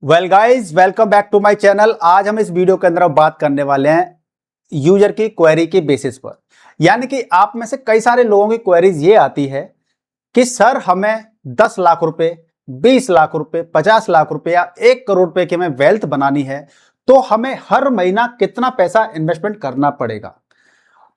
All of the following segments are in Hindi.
Well guys, welcome back to my channel. आज हम इस वीडियो के अंदर बात करने वाले हैं यूजर की क्वेरी के बेसिस पर। यानी कि आप में से कई सारे लोगों की क्वेरीज ये आती है कि सर हमें 10 लाख रुपए, 20 लाख रुपए, 50 लाख रुपए या 1 करोड़ रुपए की हमें वेल्थ बनानी है, तो हमें हर महीना कितना पैसा इन्वेस्टमेंट करना पड़ेगा।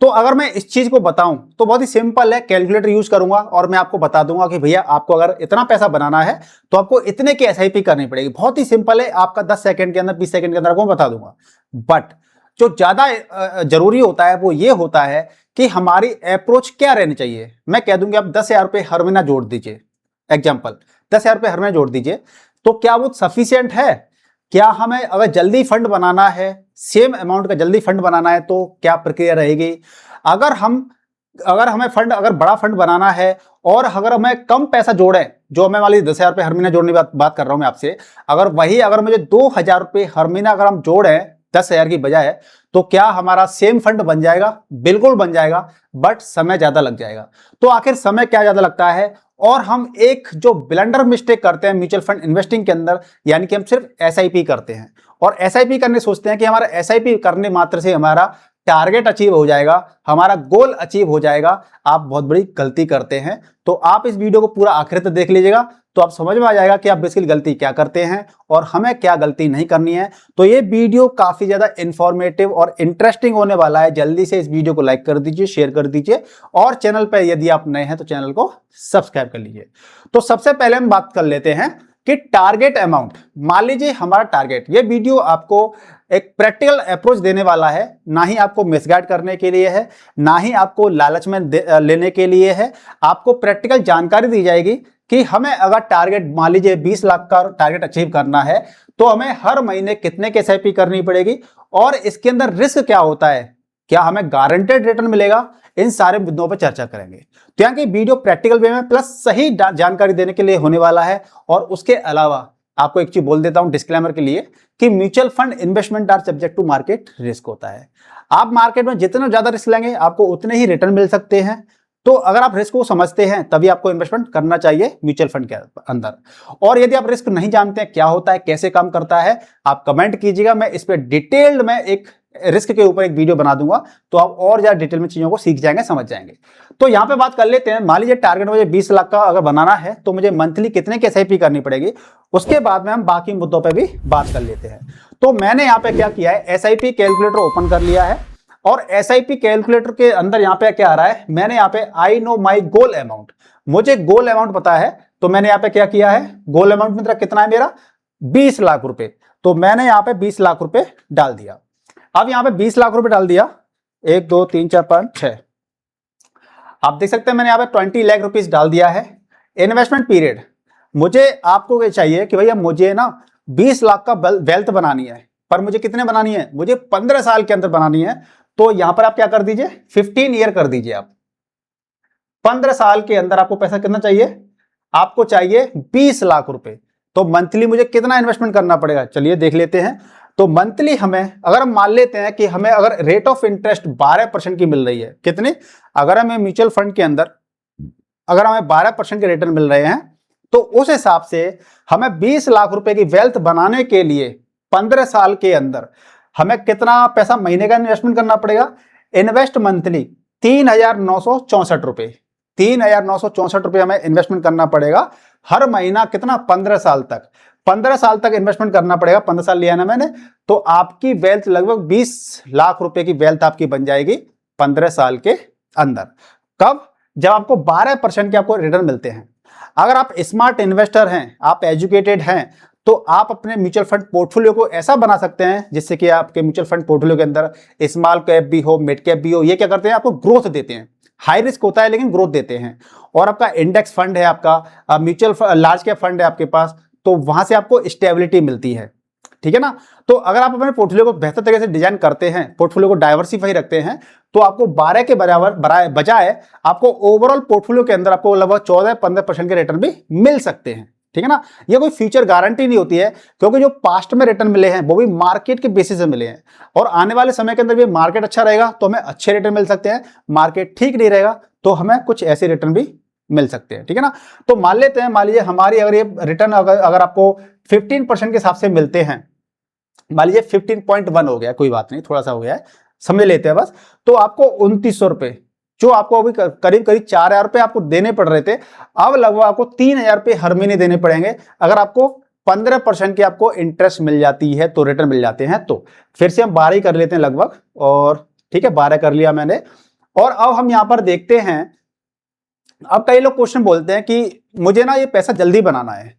तो अगर मैं इस चीज को बताऊं तो बहुत ही सिंपल है, कैलकुलेटर यूज करूंगा और मैं आपको बता दूंगा कि भैया आपको अगर इतना पैसा बनाना है तो आपको इतने की एसआईपी करनी पड़ेगी। बहुत ही सिंपल है, आपका 10 सेकंड के अंदर, 20 सेकंड के अंदर आपको बता दूंगा। बट जो ज्यादा जरूरी होता है वो ये होता है कि हमारी अप्रोच क्या रहनी चाहिए। मैं कह दूंगी आप 10,000 रुपए हर महीना जोड़ दीजिए, एग्जाम्पल 10,000 रुपए हर महीना जोड़ दीजिए, तो क्या वो सफिशियंट है? क्या हमें अगर जल्दी फंड बनाना है, सेम अमाउंट का जल्दी फंड बनाना है, तो क्या प्रक्रिया रहेगी? अगर हमें फंड, अगर बड़ा फंड बनाना है और अगर हमें कम पैसा जोड़े, जो हमें वाली 10,000 रुपए हर महीना जोड़ने की बात कर रहा हूं मैं आपसे, अगर मुझे 2,000 रुपए हर महीना अगर हम जोड़े 10,000 की बजाय, तो क्या हमारा सेम फंड बन जाएगा? बिल्कुल बन जाएगा, बट समय ज्यादा लग जाएगा। तो आखिर समय क्या ज्यादा लगता है? और हम एक जो ब्लंडर मिस्टेक करते हैं म्यूचुअल फंड इन्वेस्टिंग के अंदर, यानी कि हम सिर्फ एसआईपी करते हैं और एसआईपी करने सोचते हैं कि हमारा एसआईपी करने मात्र से हमारा टारगेट अचीव हो जाएगा, हमारा गोल अचीव हो जाएगा। आप बहुत बड़ी गलती करते हैं। तो आप इस वीडियो को पूरा आखिर तक देख लीजिएगा तो आप समझ में आ जाएगा कि आप बेसिकली गलती क्या करते हैं और हमें क्या गलती नहीं करनी है। तो ये वीडियो काफी ज्यादा इंफॉर्मेटिव और इंटरेस्टिंग होने वाला है। जल्दी से इस वीडियो को लाइक कर दीजिए, शेयर कर दीजिए और चैनल पर यदि आप नए हैं तो चैनल को सब्सक्राइब कर लीजिए। तो सबसे पहले हम बात कर लेते हैं कि टारगेट अमाउंट। मान लीजिए हमारा टारगेट, ये वीडियो आपको एक प्रैक्टिकल अप्रोच देने वाला है, ना ही आपको मिसगाइड करने के लिए है, ना ही आपको लालच में लेने के लिए है। आपको प्रैक्टिकल जानकारी दी जाएगी कि हमें अगर टारगेट, मान लीजिए 20 लाख का टारगेट अचीव करना है, तो हमें हर महीने कितने की एसआईपी करनी पड़ेगी और इसके अंदर रिस्क क्या होता है, क्या हमें गारंटेड रिटर्न मिलेगा, इन सारे मुद्दों पर चर्चा करेंगे। तो यहाँ की वीडियो प्रैक्टिकल वे में प्लस सही जानकारी देने के लिए होने वाला है। और उसके अलावा आपको एक चीज बोल देता हूं डिस्क्लेमर के लिए कि mutual fund investment are subject to market risk होता है। आप मार्केट में जितना ज्यादा रिस्क लेंगे आपको उतने ही रिटर्न मिल सकते हैं। तो अगर आप रिस्क को समझते हैं तभी आपको इन्वेस्टमेंट करना चाहिए म्यूचुअल फंड के अंदर। और यदि आप रिस्क नहीं जानते हैं क्या होता है, कैसे काम करता है, आप कमेंट कीजिएगा, मैं इस पर डिटेल्ड में एक रिस्क के ऊपर एक वीडियो बना दूंगा, तो आप और ज्यादा डिटेल में चीजों को सीख जाएंगे, समझ जाएंगे। तो यहां पे बात कर लेते हैं। मान लीजिए टारगेट मुझे 20 लाख का अगर बनाना है तो मुझे मंथली कितने की एसआईपी करनी पड़ेगी, उसके बाद में हम बाकी मुद्दों पे भी बात कर लेते हैं। तो मैंने यहां पे क्या किया है, एसआईपी कैलकुलेटर ओपन कर लिया है और एसआईपी कैलकुलेटर के अंदर यहां पे क्या आ रहा है, मैंने यहां पे I know my goal amount, मुझे गोल अमाउंट पता है। तो मैंने यहां पे क्या किया है, गोल अमाउंट मेरा कितना है, मेरा 20 लाख रुपए। तो मैंने यहां पे 20 लाख रुपए डाल दिया। अब यहां पे 20 लाख रुपए डाल दिया, 1 2 3 4 5 6, आप देख सकते हैं मैंने यहां पे 20 लाख रुपीस डाल दिया है। इन्वेस्टमेंट पीरियड, मुझे आपको ये चाहिए कि भैया मुझे ना 20 लाख का वेल्थ बनानी है, पर मुझे कितने बनानी है, मुझे 15 साल के अंदर बनानी है। तो यहां पर आप क्या कर दीजिए, 15 ईयर कर दीजिए। आप 15 साल के अंदर आपको पैसा कितना चाहिए, आपको चाहिए 20 लाख रुपए। तो मंथली मुझे कितना इन्वेस्टमेंट करना पड़ेगा, चलिए देख लेते हैं। तो मंथली हमें, अगर हम मान लेते हैं कि हमें अगर रेट ऑफ इंटरेस्ट 12% की मिल रही है, कितनी, अगर हमें म्यूचुअल फंड के अंदर अगर हमें 12% के रिटर्न मिल रहे हैं, तो उस हिसाब से हमें 20 लाख रुपए की वेल्थ बनाने के लिए 15 साल के अंदर हमें कितना पैसा महीने का इन्वेस्टमेंट करना पड़ेगा। इन्वेस्ट मंथली 3,964 रुपए, 3,964 रुपए हमें इन्वेस्टमेंट करना पड़ेगा हर महीना। कितना, 15 साल तक, 15 साल तक इन्वेस्टमेंट करना पड़ेगा। 15 साल लिया ना मैंने, तो आपकी वेल्थ लगभग 20 लाख रुपए की वेल्थ आपकी बन जाएगी 15 साल के अंदर। कब, जब आपको 12% के आपको रिटर्न मिलते हैं। अगर आप स्मार्ट इन्वेस्टर हैं, आप एजुकेटेड हैं, तो आप अपने म्यूचुअल फंड पोर्टफोलियो को ऐसा बना सकते हैं जिससे कि आपके म्यूचुअल फंड पोर्टफोलियो के अंदर स्मॉल कैप भी हो, मिड कैप भी हो। ये क्या करते हैं, आपको ग्रोथ देते हैं। हाई रिस्क होता है लेकिन ग्रोथ देते हैं। और आपका इंडेक्स फंड है, आपका म्यूचुअल लार्ज कैप फंड है आपके पास, तो वहां से आपको स्टेबिलिटी मिलती है। ठीक है ना। तो अगर आप अपने पोर्टफोलियो को बेहतर तरीके से डिजाइन करते हैं, पोर्टफोलियो को डाइवर्सिफाई रखते हैं, तो आपको 12 के बराबर बजाय आपको ओवरऑल पोर्टफोलियो के अंदर आपको लगभग 14-15% के रिटर्न भी मिल सकते हैं। ठीक है ना। ये कोई फ्यूचर गारंटी नहीं होती है, क्योंकि जो पास्ट में रिटर्न मिले हैं वो भी मार्केट के बेसिस पे मिले हैं, और आने वाले समय के अंदर भी मार्केट अच्छा रहेगा तो हमें अच्छे रिटर्न मिल सकते हैं, मार्केट ठीक नहीं रहेगा तो हमें कुछ ऐसे रिटर्न भी मिल सकते हैं, ठीक है ना। तो मान लेते हैं, मान लीजिए हमारी अगर ये रिटर्न अगर आपको 15% के हिसाब से मिलते हैं, मान लीजिए 15.1 हो गया, कोई बात नहीं, थोड़ा सा हो गया है, समझ लेते हैं बस। तो आपको 2900 रुपए, जो आपको अभी करीब करीब 4000 रुपए आपको देने पड़ रहे थे, अब लगभग आपको 3000 रुपए हर महीने देने पड़ेंगे अगर आपको 15% की आपको इंटरेस्ट मिल जाती है, तो रिटर्न मिल जाते हैं। तो फिर से हम 12 ही कर लेते हैं लगभग, और ठीक है 12 कर लिया मैंने। और अब हम यहां पर देखते हैं, अब कई लोग क्वेश्चन बोलते हैं कि मुझे ना ये पैसा जल्दी बनाना है।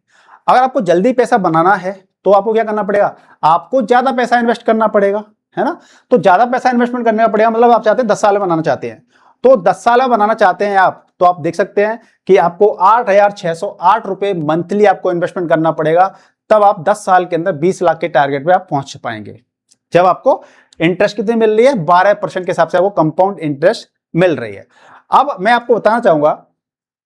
अगर आपको जल्दी पैसा बनाना है तो आपको क्या करना पड़ेगा, आपको ज्यादा पैसा इन्वेस्ट करना पड़ेगा, है ना। तो ज्यादा पैसा इन्वेस्टमेंट करने का पड़ेगा, मतलब आप चाहते हैं 10 साल में बनाना चाहते हैं, तो 10 साल में बनाना चाहते हैं आप, तो आप देख सकते हैं कि आपको 8,608 रुपए मंथली आपको इन्वेस्टमेंट करना पड़ेगा, तब आप 10 साल के अंदर 20 लाख के टारगेट पे आप पहुंच पाएंगे। जब आपको इंटरेस्ट कितनी मिल रही है, 12% के हिसाब से आपको कंपाउंड इंटरेस्ट मिल रही है। अब मैं आपको बताना चाहूंगा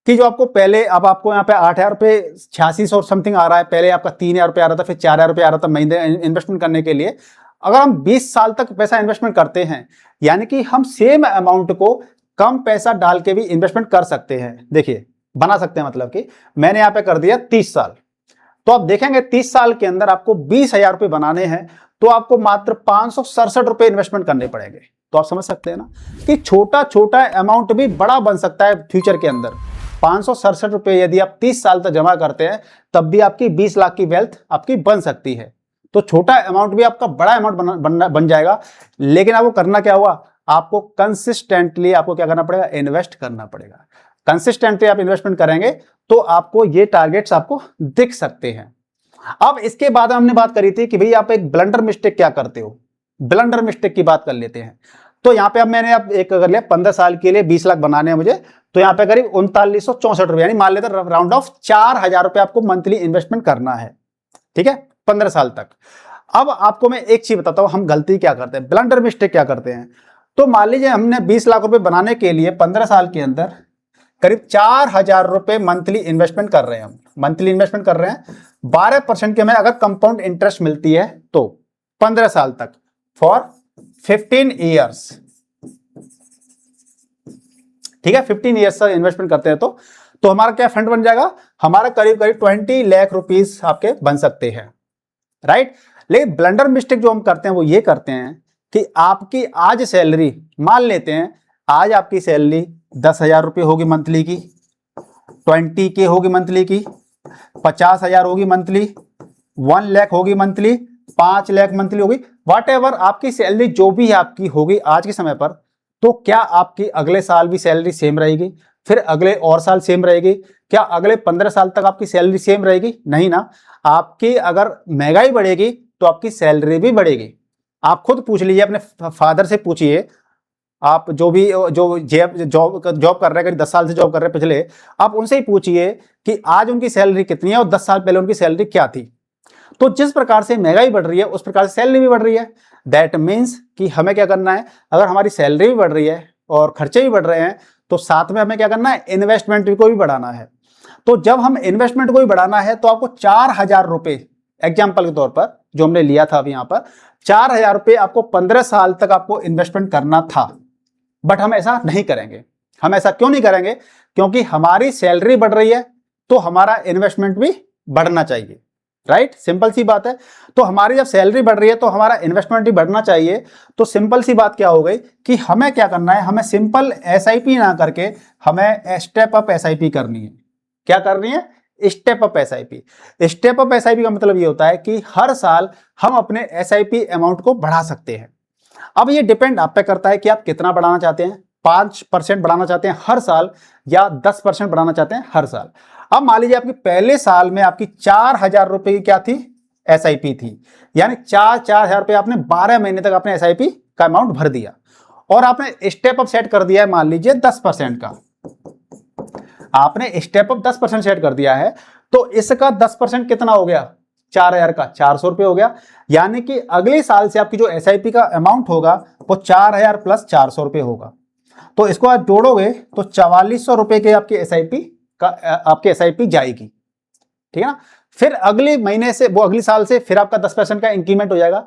कि जो आपको पहले, अब आपको यहाँ पे 8,000 रुपए 8600 समथिंग आ रहा है, पहले आपका 3,000 रुपए आ रहा था, फिर 4,000 रुपए आ रहा था महीने इन्वेस्टमेंट करने के लिए। अगर हम 20 साल तक पैसा इन्वेस्टमेंट करते हैं, यानी कि हम सेम अमाउंट को कम पैसा डाल के भी इन्वेस्टमेंट कर सकते हैं, देखिए बना सकते हैं। मतलब कि मैंने यहाँ पे कर दिया 30 साल, तो आप देखेंगे 30 साल के अंदर आपको 20,000 रुपए बनाने हैं, तो आपको मात्र 567 रुपए इन्वेस्टमेंट करने पड़ेंगे। तो आप समझ सकते हैं ना कि छोटा छोटा अमाउंट भी बड़ा बन सकता है फ्यूचर के अंदर। 567 रुपए यदि आप 30 साल तक जमा करते हैं, तब भी आपकी 20 लाख की वेल्थ आपकी बन सकती है। तो छोटा अमाउंट भी आपका बड़ा अमाउंट बन जाएगा। लेकिन आपको करना क्या हुआ, आपको कंसिस्टेंटली आपको क्या करना पड़ेगा, इन्वेस्ट करना पड़ेगा। कंसिस्टेंटली आप इन्वेस्टमेंट करेंगे तो आपको ये टारगेट्स आपको दिख सकते हैं। अब इसके बाद हमने बात करी थी कि भाई आप एक ब्लंडर मिस्टेक क्या करते हो, ब्लंडर मिस्टेक की बात कर लेते हैं। तो यहां पे अब मैंने अब एक कर लिया, 15 साल के लिए 20 लाख बनाने हैं मुझे, तो यहां पे करीब 3964 रुपए, यानी मान लेते हैं राउंड ऑफ 4,000 रुपए आपको मंथली इन्वेस्टमेंट करना है, ठीक है, 15 साल तक। अब आपको मैं एक चीज बताता हूं, हम गलती क्या करते हैं, ब्लंडर मिस्टेक क्या करते हैं। तो मान लीजिए हमने 20 लाख रुपए बनाने के लिए 15 साल के अंदर करीब 4,000 रुपए मंथली इन्वेस्टमेंट कर रहे हैं, हम मंथली इन्वेस्टमेंट कर रहे हैं। 12% के में अगर कंपाउंड इंटरेस्ट मिलती है तो 15 साल तक फॉर 15 ईयर्स, ठीक है, 15 ईयर्स तक इन्वेस्टमेंट करते हैं तो हमारा क्या फंड बन जाएगा, हमारा करीब करीब 20 लाख रुपीस आपके बन सकते हैं, राइट। लेकिन ब्लंडर मिस्टेक जो हम करते हैं वो ये करते हैं कि आपकी आज सैलरी, मान लेते हैं आज आपकी सैलरी 10,000 रुपये होगी मंथली की, 20K होगी मंथली की, 50,000 होगी मंथली, 1 लाख होगी मंथली, 5 लाख मंथली होगी, वॉट एवर आपकी सैलरी जो भी आपकी होगी आज के समय पर। तो क्या आपकी अगले साल भी सैलरी सेम रहेगी, फिर अगले और साल सेम रहेगी, क्या अगले 15 साल तक आपकी सैलरी सेम रहेगी, नहीं ना। आपकी अगर महंगाई बढ़ेगी तो आपकी सैलरी भी बढ़ेगी। आप खुद पूछ लीजिए, अपने फादर से पूछिए, आप जो जॉब कर रहे हैं, 10 साल से जॉब कर रहे हैं पिछले, आप उनसे ही पूछिए कि आज उनकी सैलरी कितनी है और 10 साल पहले उनकी सैलरी क्या थी। तो जिस प्रकार से महंगाई बढ़ रही है उस प्रकार से सैलरी भी बढ़ रही है। दैट मीन्स कि हमें क्या करना है, अगर हमारी सैलरी भी बढ़ रही है और खर्चे भी बढ़ रहे हैं, तो साथ में हमें क्या करना है, इन्वेस्टमेंट को भी बढ़ाना है। तो जब हम इन्वेस्टमेंट को भी बढ़ाना है तो आपको 4,000 रुपए, एग्जाम्पल के तौर पर जो हमने लिया था अभी यहाँ पर, 4,000 रुपए आपको 15 साल तक आपको इन्वेस्टमेंट करना था। बट हम ऐसा नहीं करेंगे। हम ऐसा क्यों नहीं करेंगे, क्योंकि हमारी सैलरी बढ़ रही है तो हमारा इन्वेस्टमेंट भी बढ़ना चाहिए, राइट। सिंपल सी बात है। तो हमारी जब सैलरी बढ़ रही है तो हमारा इन्वेस्टमेंट भी बढ़ना चाहिए। तो सिंपल सी बात क्या हो गई कि हमें क्या करना है, हमें सिंपल एसआईपी ना करके हमें स्टेप अप एसआईपी करनी है। क्या करनी है, step up SIP. Step up SIP का मतलब ये होता है कि हर साल हम अपने एसआईपी अमाउंट को बढ़ा सकते हैं। अब ये डिपेंड आप पे करता है कि आप कितना बढ़ाना चाहते हैं, 5% बढ़ाना चाहते हैं हर साल या 10% बढ़ाना चाहते हैं हर साल। अब मान लीजिए आपकी पहले साल में आपकी 4,000 रुपए की क्या थी, एसआईपी थी, यानी 4,000 रुपए आपने 12 महीने तक आपने एसआईपी का अमाउंट भर दिया और आपने स्टेप अप सेट कर दिया है, मान लीजिए 10% का आपने स्टेप अप 10% सेट कर दिया है। तो इसका 10% कितना हो गया, 4,000 का 400 रुपए हो गया। यानी कि अगले साल से आपकी जो एसआईपी का अमाउंट होगा वो 4,000 प्लस 400 रुपए होगा। तो इसको आप जोड़ोगे तो 4,400 रुपए के आपकी एसआईपी का आपकी एसआईपी जाएगी, ठीक है ना। फिर अगले महीने से, वो अगले साल से फिर आपका 10% का इंक्रीमेंट हो जाएगा।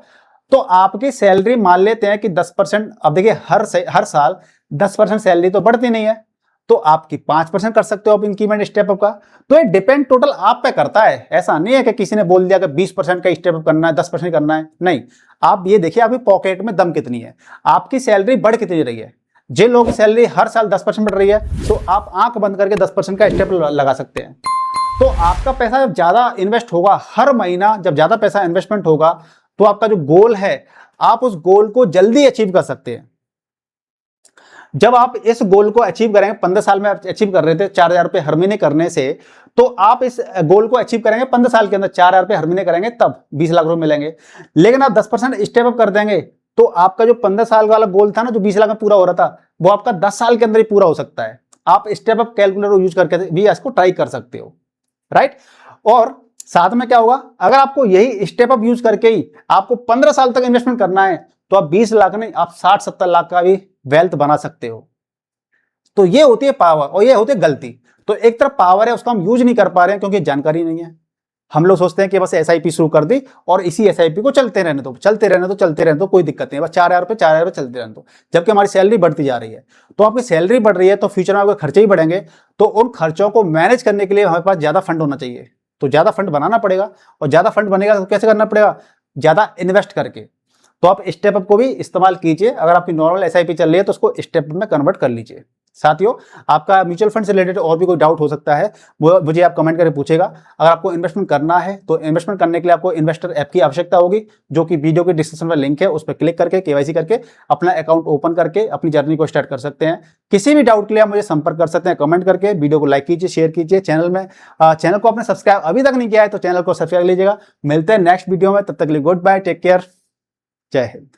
तो आपकी सैलरी मान लेते हैं कि 10%, अब देखिए हर साल 10% सैलरी तो बढ़ती नहीं है, तो आपकी 5% कर सकते हो आप इंक्रीमेंट स्टेप अप का। तो ये डिपेंड टोटल आप पे करता है, ऐसा नहीं है कि किसी ने बोल दिया कि 20% का स्टेप अप करना है, 10% करना है, नहीं। आप ये देखिए आपकी पॉकेट में दम कितनी है, आपकी सैलरी बढ़ कितनी रही है। जिन लोगों की सैलरी हर साल 10% बढ़ रही है, तो आप आंख बंद करके 10% का स्टेप लगा सकते हैं। तो आपका पैसा जब ज्यादा इन्वेस्ट होगा, हर महीना जब ज्यादा पैसा इन्वेस्टमेंट होगा, तो आपका जो गोल है, आप उस गोल को जल्दी अचीव कर सकते हैं। जब आप इस गोल को अचीव करेंगे, 15 साल में आप अचीव कर रहे थे 4,000 रुपए हर महीने करने से, तो आप इस गोल को अचीव करेंगे 15 साल के अंदर, 4,000 रुपए हर महीने करेंगे तब 20 लाख रुपए मिलेंगे। लेकिन आप 10% स्टेप अप कर देंगे, तो आपका जो 15 साल वाला गोल था ना, जो 20 लाख में पूरा हो रहा था, वो आपका 10 साल के अंदर ही पूरा हो सकता है। आप स्टेप अप कैलकुलेटर यूज करके भी इसको ट्राई कर सकते हो, राइट। और साथ में क्या होगा, अगर आपको यही स्टेप अप यूज करके ही आपको 15 साल तक इन्वेस्टमेंट करना है, तो आप 20 लाख नहीं, आप 60-70 लाख का भी वेल्थ बना सकते हो। तो ये होती है पावर और ये होती है गलती। तो एक तरफ पावर है, उसका हम यूज नहीं कर पा रहे हैं क्योंकि जानकारी नहीं है। हम लोग सोचते हैं कि बस एसआईपी शुरू कर दी और इसी एसआईपी को चलते रहने दो, चलते रहने दो, चलते रहने दो, कोई दिक्कत नहीं है, बस 4,000 रुपए 4,000 रुपए चलते रहने दो। जबकि हमारी सैलरी बढ़ती जा रही है। तो आपकी सैलरी बढ़ रही है तो फ्यूचर में आपके खर्चे ही बढ़ेंगे। तो उन खर्चों को मैनेज करने के लिए हमारे पास ज्यादा फंड होना चाहिए। तो ज्यादा फंड बनाना पड़ेगा, और ज्यादा फंड बनेगा तो कैसे करना पड़ेगा, ज्यादा इन्वेस्ट करके। तो आप स्टेप अप को भी इस्तेमाल कीजिए। अगर आपकी नॉर्मल एसआईपी चल रही है तो उसको स्टेप अप में कन्वर्ट कर लीजिए। साथियों, आपका म्यूचुअल फंड से रिलेटेड और भी कोई डाउट हो सकता है, वो मुझे आप कमेंट करके पूछेगा। अगर आपको इन्वेस्टमेंट करना है तो इन्वेस्टमेंट करने के लिए आपको इन्वेस्टर ऐप की आवश्यकता होगी, जो कि वीडियो के डिस्क्रिप्शन में लिंक है, उस पर क्लिक करके केवाईसी करके अपना अकाउंट ओपन करके अपनी जर्नी को स्टार्ट कर सकते हैं। किसी भी डाउट के लिए आप मुझे संपर्क कर सकते हैं कमेंट करके। वीडियो को लाइक कीजिए, शेयर कीजिए। चैनल को आपने सब्सक्राइब अभी तक नहीं किया है तो चैनल को सब्सक्राइब लीजिएगा। मिलते हैं नेक्स्ट वीडियो में, तब तक के लिए गुड बाय, टेक केयर, जय हिंद।